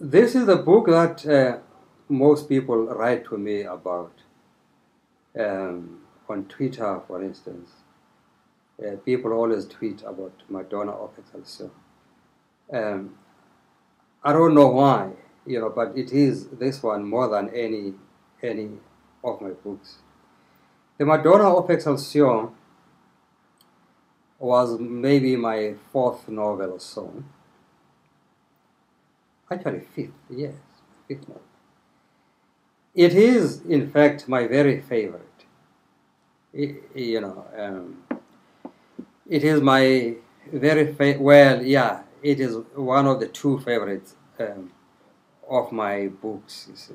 This is the book that most people write to me about. On Twitter, for instance, people always tweet about Madonna of Excelsior. Um, I don't know why, but it is this one more than any of my books. The Madonna of Excelsior was maybe my fourth novel or so. Actually, fifth, yes, fifth novel. It is, in fact, my very favorite. It is my well, yeah, it is one of the two favorites of my books, you see.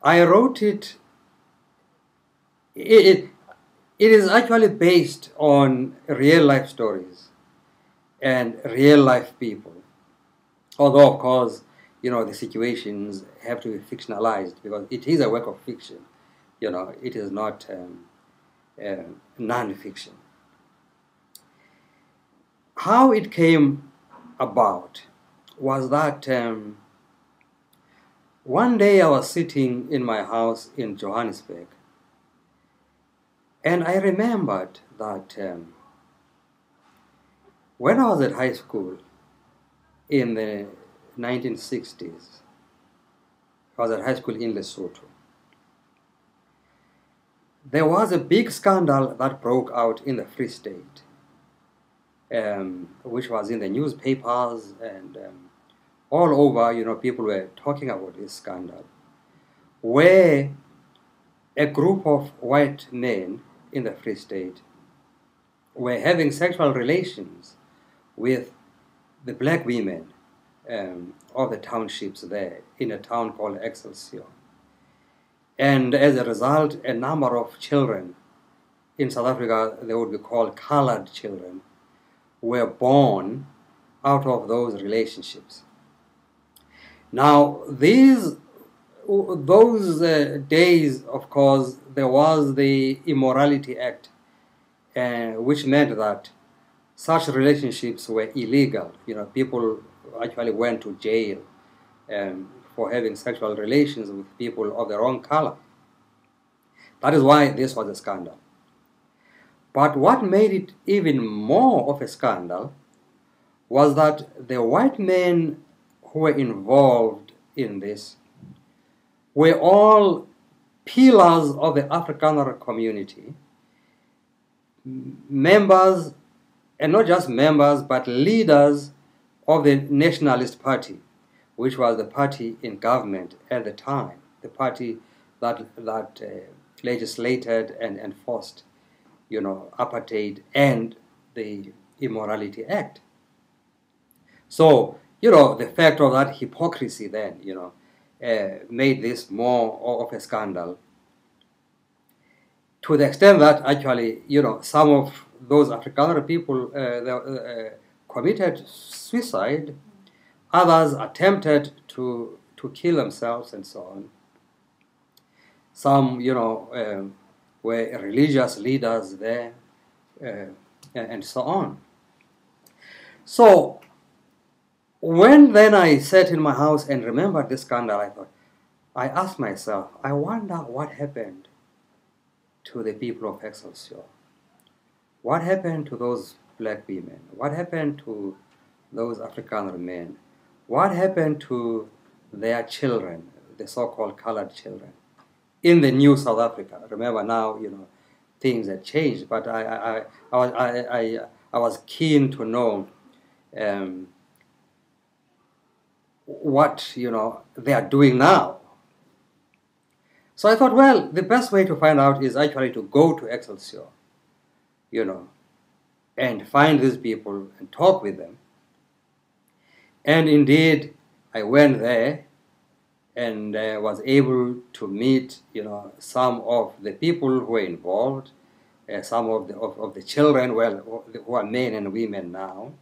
I wrote it is actually based on real life stories and real life people. Although, of course, the situations have to be fictionalized because it is a work of fiction. It is not non-fiction. How it came about was that one day I was sitting in my house in Johannesburg, and I remembered that when I was at high school in the 1960s, I was at high school in Lesotho. There was a big scandal that broke out in the Free State, which was in the newspapers and all over, people were talking about this scandal, where a group of white men in the Free State were having sexual relations with the black women of the townships there in a town called Excelsior. And as a result, a number of children in South Africa, they would be called colored children, were born out of those relationships. Now, those days, of course, there was the Immorality Act, which meant that such relationships were illegal. People actually went to jail for having sexual relations with people of their own color. That is why this was a scandal. But what made it even more of a scandal was that the white men who were involved in this were all pillars of the Afrikaner community, members, and not just members, but leaders of the Nationalist Party, which was the party in government at the time, the party that legislated and enforced, apartheid and the Immorality Act. So, the fact of that hypocrisy then, made this more of a scandal, to the extent that actually, some of those Afrikaner people committed suicide, others attempted to kill themselves and so on. Some, were religious leaders there, and so on. So, when then I sat in my house and remembered this scandal, I asked myself, I wonder what happened to the people of Excelsior. What happened to those black women? What happened to those Afrikaner men? What happened to their children, the so-called colored children, in the new South Africa? Remember now, things had changed, but I was keen to know what they are doing now. So I thought, well, the best way to find out is actually to go to Excelsior, and find these people and talk with them. And indeed, I went there and was able to meet, some of the people who were involved, some of the children, well, who are men and women now.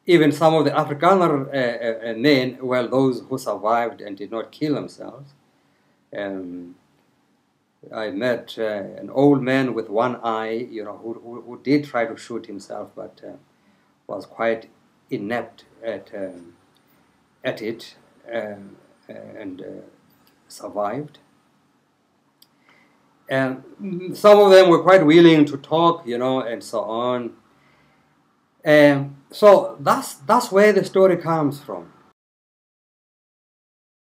Even some of the Afrikaner men, well, those who survived and did not kill themselves. I met an old man with one eye, who did try to shoot himself, but was quite inept at at it and survived. And some of them were quite willing to talk, you know, and so on. So that's where the story comes from.